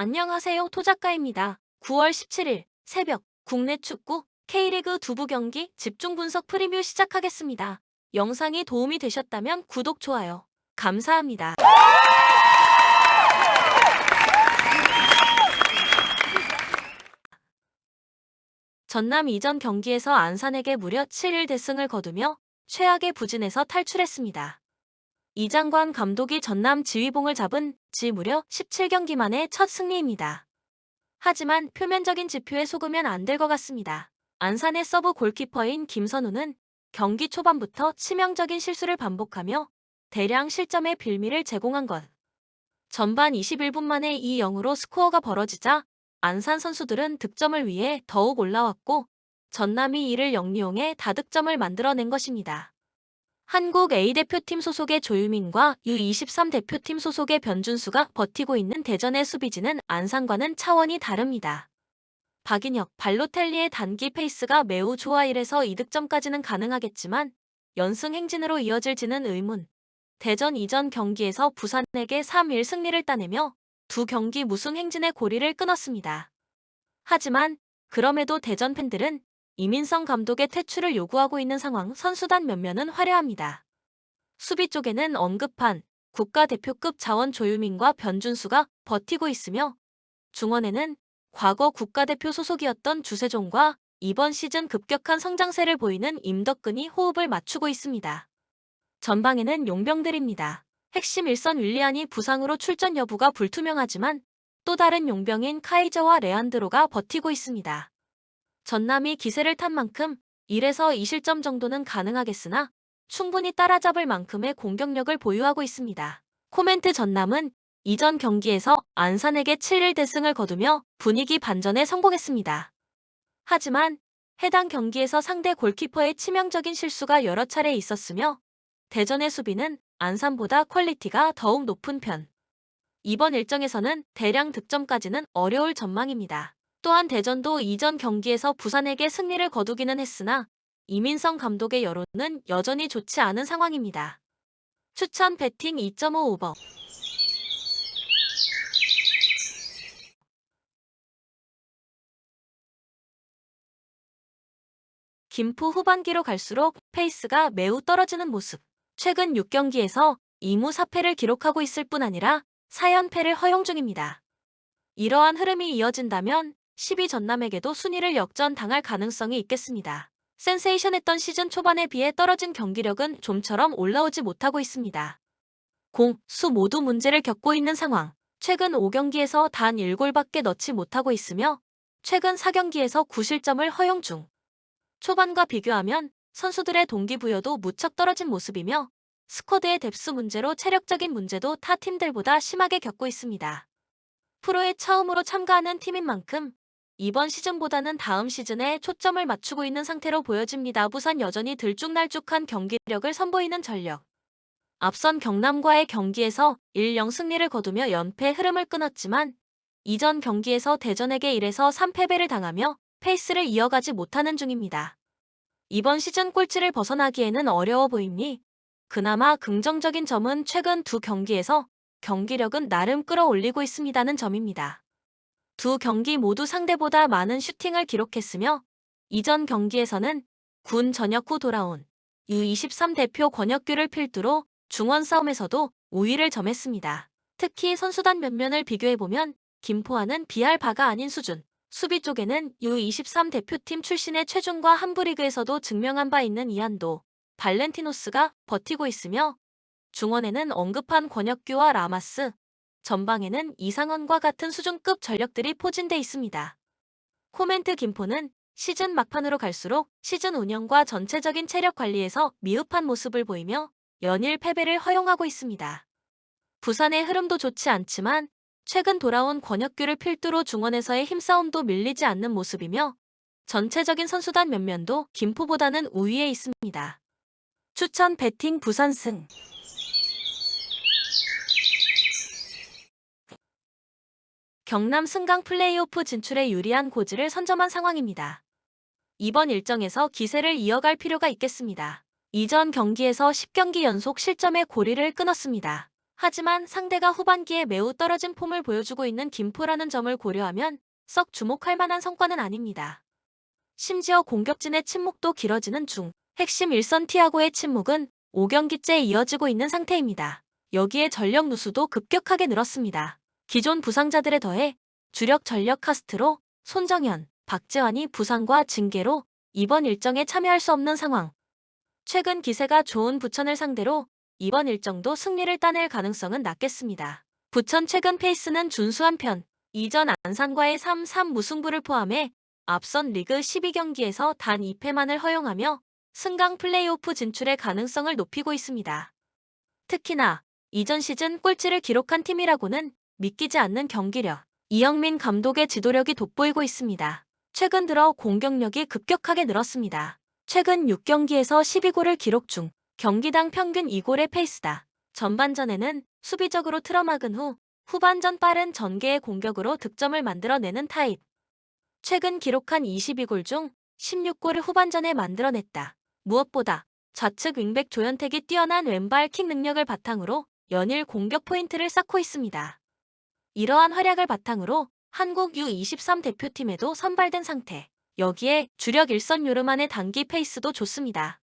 안녕하세요. 토작가입니다. 9월 17일 새벽 국내 축구 K리그 두부 경기 집중 분석 프리뷰 시작하겠습니다. 영상이 도움이 되셨다면 구독, 좋아요 감사합니다. 전남 이전 경기에서 안산에게 무려 7일 대승을 거두며 최악의 부진에서 탈출했습니다. 이장관 감독이 전남 지휘봉을 잡은 지 무려 17경기 만의 첫 승리입니다. 하지만 표면적인 지표에 속으면 안 될 것 같습니다. 안산의 서브 골키퍼인 김선우는 경기 초반부터 치명적인 실수를 반복하며 대량 실점의 빌미를 제공한 것. 전반 21분 만에 2-0으로 스코어가 벌어지자 안산 선수들은 득점을 위해 더욱 올라왔고 전남이 이를 역리용해 다득점을 만들어낸 것입니다. 한국 A대표팀 소속의 조유민과 U23 대표팀 소속의 변준수가 버티고 있는 대전의 수비진은 안산과는 차원이 다릅니다. 박인혁, 발로텔리의 단기 페이스가 매우 좋아 이래서 2득점까지는 가능하겠지만 연승 행진으로 이어질지는 의문. 대전 이전 경기에서 부산에게 3-1 승리를 따내며 두 경기 무승 행진의 고리를 끊었습니다. 하지만 그럼에도 대전 팬들은 이민성 감독의 퇴출을 요구하고 있는 상황. 선수단 면면은 화려합니다. 수비 쪽에는 언급한 국가대표급 자원 조유민과 변준수가 버티고 있으며 중원에는 과거 국가대표 소속이었던 주세종과 이번 시즌 급격한 성장세를 보이는 임덕근이 호흡을 맞추고 있습니다. 전방에는 용병들입니다. 핵심 일선 윌리안이 부상으로 출전 여부가 불투명하지만 또 다른 용병인 카이저와 레안드로가 버티고 있습니다. 전남이 기세를 탄 만큼 1에서 2실점 정도는 가능하겠으나 충분히 따라잡을 만큼의 공격력을 보유하고 있습니다. 코멘트: 전남은 이전 경기에서 안산에게 7-1 대승을 거두며 분위기 반전에 성공했습니다. 하지만 해당 경기에서 상대 골키퍼의 치명적인 실수가 여러 차례 있었으며 대전의 수비는 안산보다 퀄리티가 더욱 높은 편. 이번 일정에서는 대량 득점까지는 어려울 전망입니다. 또한 대전도 이전 경기에서 부산에게 승리를 거두기는 했으나 이민성 감독의 여론은 여전히 좋지 않은 상황입니다. 추천 배팅 2.5 오버. 김포 후반기로 갈수록 페이스가 매우 떨어지는 모습. 최근 6경기에서 2무 4패를 기록하고 있을 뿐 아니라 4연패를 허용 중입니다. 이러한 흐름이 이어진다면 12 전남에게도 순위를 역전당할 가능성이 있겠습니다. 센세이션했던 시즌 초반에 비해 떨어진 경기력은 좀처럼 올라오지 못하고 있습니다. 공, 수 모두 문제를 겪고 있는 상황. 최근 5경기에서 단 1골밖에 넣지 못하고 있으며 최근 4경기에서 9실점을 허용 중. 초반과 비교하면 선수들의 동기부여도 무척 떨어진 모습이며 스쿼드의 뎁스 문제로 체력적인 문제도 타 팀들보다 심하게 겪고 있습니다. 프로에 처음으로 참가하는 팀인 만큼 이번 시즌보다는 다음 시즌에 초점을 맞추고 있는 상태로 보여집니다. 부산 여전히 들쭉날쭉한 경기력을 선보이는 전력. 앞선 경남과의 경기에서 1-0 승리를 거두며 연패 흐름을 끊었지만 이전 경기에서 대전에게 1에서 3패배를 당하며 페이스를 이어가지 못하는 중입니다. 이번 시즌 꼴찌를 벗어나기에는 어려워 보이니 그나마 긍정적인 점은 최근 두 경기에서 경기력은 나름 끌어올리고 있습니다는 점입니다. 두 경기 모두 상대보다 많은 슈팅을 기록했으며 이전 경기에서는 군 전역 후 돌아온 U23 대표 권혁규를 필두로 중원 싸움에서도 우위를 점했습니다. 특히 선수단 면면을 비교해보면 김포와는 비할 바가 아닌 수준. 수비 쪽에는 U23 대표팀 출신의 최준과 한부리그에서도 증명한 바 있는 이한도, 발렌티노스가 버티고 있으며 중원에는 언급한 권혁규와 라마스, 전방에는 이상헌과 같은 수준급 전력들이 포진돼 있습니다. 코멘트: 김포는 시즌 막판으로 갈수록 시즌 운영과 전체적인 체력 관리에서 미흡한 모습을 보이며 연일 패배를 허용하고 있습니다. 부산의 흐름도 좋지 않지만 최근 돌아온 권혁규를 필두로 중원에서의 힘싸움도 밀리지 않는 모습이며 전체적인 선수단 면면도 김포보다는 우위에 있습니다. 추천 배팅 부산승. 경남 승강 플레이오프 진출에 유리한 고지를 선점한 상황입니다. 이번 일정에서 기세를 이어갈 필요가 있겠습니다. 이전 경기에서 10경기 연속 실점의 고리를 끊었습니다. 하지만 상대가 후반기에 매우 떨어진 폼을 보여주고 있는 김포라는 점을 고려하면 썩 주목할 만한 성과는 아닙니다. 심지어 공격진의 침묵도 길어지는 중 핵심 일선 티아고의 침묵은 5경기째 이어지고 있는 상태입니다. 여기에 전력 누수도 급격하게 늘었습니다. 기존 부상자들에 더해 주력 전력 카스트로 손정현, 박재환이 부상과 징계로 이번 일정에 참여할 수 없는 상황. 최근 기세가 좋은 부천을 상대로 이번 일정도 승리를 따낼 가능성은 낮겠습니다. 부천 최근 페이스는 준수한 편, 이전 안산과의 3-3 무승부를 포함해 앞선 리그 12경기에서 단 2패만을 허용하며 승강 플레이오프 진출의 가능성을 높이고 있습니다. 특히나 이전 시즌 꼴찌를 기록한 팀이라고는 믿기지 않는 경기력, 이영민 감독의 지도력이 돋보이고 있습니다. 최근 들어 공격력이 급격하게 늘었습니다. 최근 6경기에서 12골을 기록 중 경기당 평균 2골의 페이스다. 전반전에는 수비적으로 틀어막은 후 후반전 빠른 전개의 공격으로 득점을 만들어내는 타입. 최근 기록한 22골 중 16골을 후반전에 만들어냈다. 무엇보다 좌측 윙백 조현택이 뛰어난 왼발 킥 능력을 바탕으로 연일 공격 포인트를 쌓고 있습니다. 이러한 활약을 바탕으로 한국 U23 대표팀에도 선발된 상태. 여기에 주력 일선 요르만의 단기 페이스도 좋습니다.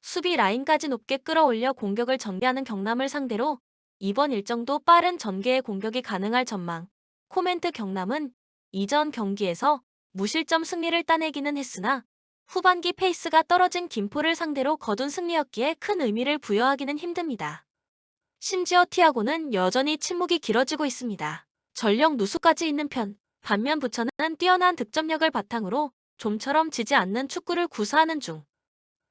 수비 라인까지 높게 끌어올려 공격을 전개하는 경남을 상대로 이번 일정도 빠른 전개의 공격이 가능할 전망. 코멘트 경남은 이전 경기에서 무실점 승리를 따내기는 했으나 후반기 페이스가 떨어진 김포를 상대로 거둔 승리였기에 큰 의미를 부여하기는 힘듭니다. 심지어 티아고는 여전히 침묵이 길어지고 있습니다. 전력 누수까지 있는 편, 반면 부천은 뛰어난 득점력을 바탕으로 좀처럼 지지 않는 축구를 구사하는 중.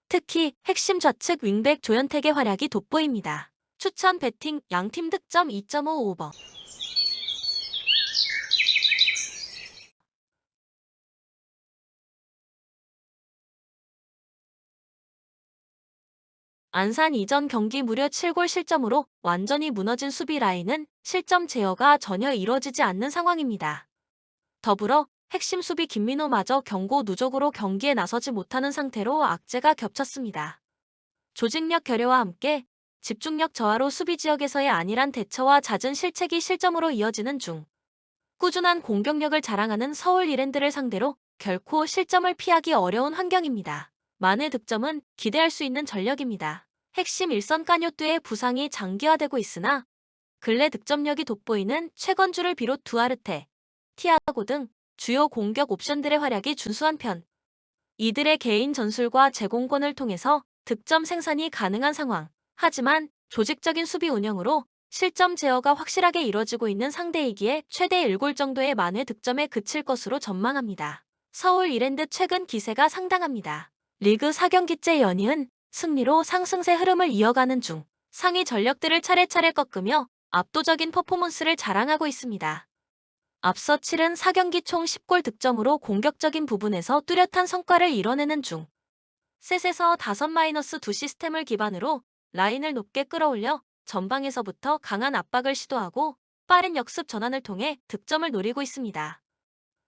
특히 핵심 좌측 윙백 조현택의 활약이 돋보입니다. 추천 배팅 양팀 득점 2.5 오버. 안산 이전 경기 무려 7골 실점으로 완전히 무너진 수비 라인은 실점 제어가 전혀 이뤄지지 않는 상황입니다. 더불어 핵심 수비 김민호마저 경고 누적으로 경기에 나서지 못하는 상태로 악재가 겹쳤습니다. 조직력 결여와 함께 집중력 저하로 수비 지역에서의 안일한 대처와 잦은 실책이 실점으로 이어지는 중 꾸준한 공격력을 자랑하는 서울 이랜드를 상대로 결코 실점을 피하기 어려운 환경입니다. 만의 득점은 기대할 수 있는 전력입니다. 핵심 일선 까뇨뚜의 부상이 장기화되고 있으나 근래 득점력이 돋보이는 최건주를 비롯 두아르테, 티아고 등 주요 공격 옵션들의 활약이 준수한 편. 이들의 개인 전술과 제공권을 통해서 득점 생산이 가능한 상황. 하지만 조직적인 수비 운영으로 실점 제어가 확실하게 이뤄지고 있는 상대이기에 최대 1골 정도의 만회 득점에 그칠 것으로 전망합니다. 서울 이랜드 최근 기세가 상당합니다. 리그 4경기째 연이은 승리로 상승세 흐름을 이어가는 중 상위 전력들을 차례차례 꺾으며 압도적인 퍼포먼스를 자랑하고 있습니다. 앞서 치른 4경기 총 10골 득점으로 공격적인 부분에서 뚜렷한 성과를 이뤄내는 중 셋에서 5-2 시스템을 기반으로 라인을 높게 끌어올려 전방에서부터 강한 압박을 시도하고 빠른 역습 전환을 통해 득점을 노리고 있습니다.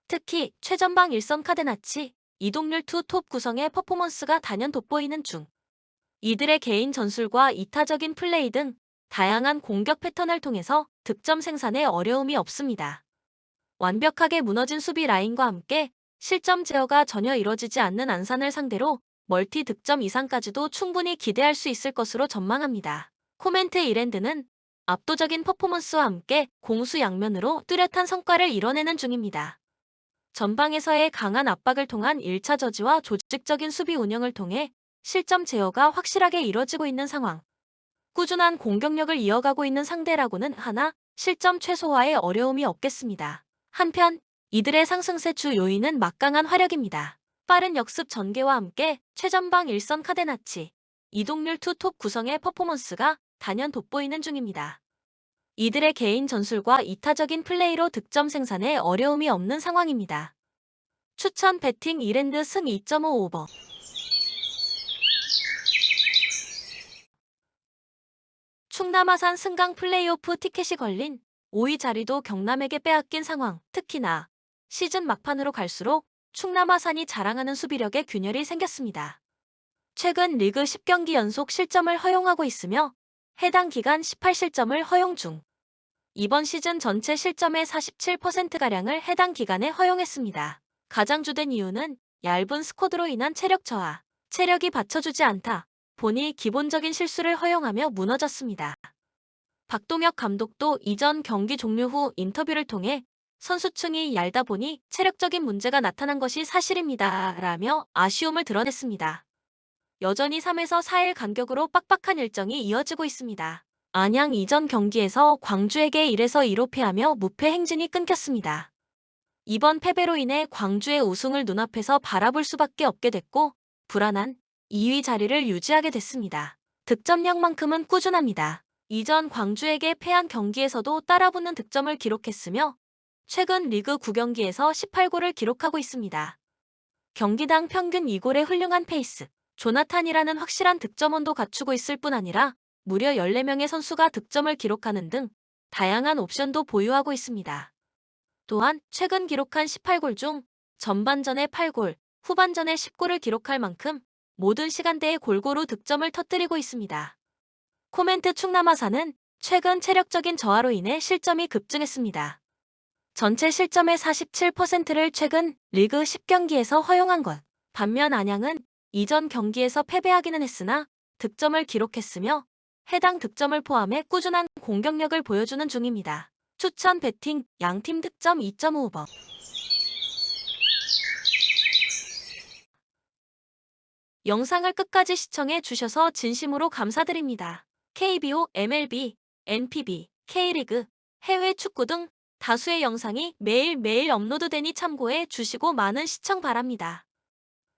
특히 최전방 일선 카데나치, 이동률 투톱 구성의 퍼포먼스가 단연 돋보이는 중 이들의 개인 전술과 이타적인 플레이 등 다양한 공격 패턴을 통해서 득점 생산에 어려움이 없습니다. 완벽하게 무너진 수비 라인과 함께 실점 제어가 전혀 이뤄지지 않는 안산을 상대로 멀티 득점 이상까지도 충분히 기대할 수 있을 것으로 전망합니다. 코멘트 이랜드는 압도적인 퍼포먼스와 함께 공수 양면으로 뚜렷한 성과를 이뤄내는 중입니다. 전방에서의 강한 압박을 통한 1차 저지와 조직적인 수비 운영을 통해 실점 제어가 확실하게 이뤄지고 있는 상황. 꾸준한 공격력을 이어가고 있는 상대라고는 하나 실점 최소화에 어려움이 없겠습니다. 한편 이들의 상승세 주 요인은 막강한 화력입니다. 빠른 역습 전개와 함께 최전방 일선 카데나치, 이동률 투톱 구성의 퍼포먼스가 단연 돋보이는 중입니다. 이들의 개인 전술과 이타적인 플레이로 득점 생산에 어려움이 없는 상황입니다. 추천 배팅 이랜드 승 2.5 오버. 충남 아산 승강 플레이오프 티켓이 걸린 5위 자리도 경남에게 빼앗긴 상황. 특히나 시즌 막판으로 갈수록 충남 아산이 자랑하는 수비력에 균열이 생겼습니다. 최근 리그 10경기 연속 실점을 허용하고 있으며 해당 기간 18실점을 허용 중. 이번 시즌 전체 실점의 47%가량을 해당 기간에 허용했습니다. 가장 주된 이유는 얇은 스쿼드로 인한 체력 저하, 체력이 받쳐주지 않다 보니 기본적인 실수를 허용하며 무너졌습니다. 박동혁 감독도 이전 경기 종료 후 인터뷰를 통해 선수층이 얇다 보니 체력적인 문제가 나타난 것이 사실입니다 라며 아쉬움을 드러냈습니다. 여전히 3에서 4일 간격으로 빡빡한 일정이 이어지고 있습니다. 안양 이전 경기에서 광주에게 1에서 2로 패하며 무패 행진이 끊겼습니다. 이번 패배로 인해 광주의 우승을 눈앞에서 바라볼 수밖에 없게 됐고 불안한 2위 자리를 유지하게 됐습니다. 득점량만큼은 꾸준합니다. 이전 광주에게 패한 경기에서도 따라붙는 득점을 기록했으며 최근 리그 9경기에서 18골을 기록하고 있습니다. 경기당 평균 2골의 훌륭한 페이스, 조나탄이라는 확실한 득점원도 갖추고 있을 뿐 아니라 무려 14명의 선수가 득점을 기록하는 등 다양한 옵션도 보유하고 있습니다. 또한 최근 기록한 18골 중 전반전에 8골, 후반전에 10골을 기록할 만큼 모든 시간대에 골고루 득점을 터뜨리고 있습니다. 코멘트 충남아산은 최근 체력적인 저하로 인해 실점이 급증했습니다. 전체 실점의 47%를 최근 리그 10경기에서 허용한 것. 반면 안양은 이전 경기에서 패배하기는 했으나 득점을 기록했으며 해당 득점을 포함해 꾸준한 공격력을 보여주는 중입니다. 추천 배팅 양팀 득점 2.5번. 영상을 끝까지 시청해 주셔서 진심으로 감사드립니다. KBO, MLB, NPB, K리그, 해외 축구 등 다수의 영상이 매일매일 업로드되니 참고해 주시고 많은 시청 바랍니다.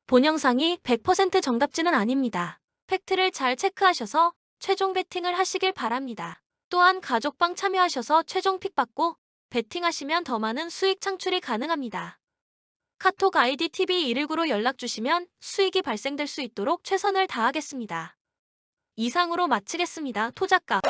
본 영상이 100% 정답지는 아닙니다. 팩트를 잘 체크하셔서 최종 베팅을 하시길 바랍니다. 또한 가족방 참여하셔서 최종 픽 받고 베팅하시면 더 많은 수익 창출이 가능합니다. 카톡 아이디 TV119로 연락 주시면 수익이 발생될 수 있도록 최선을 다하겠습니다. 이상으로 마치겠습니다. 토작가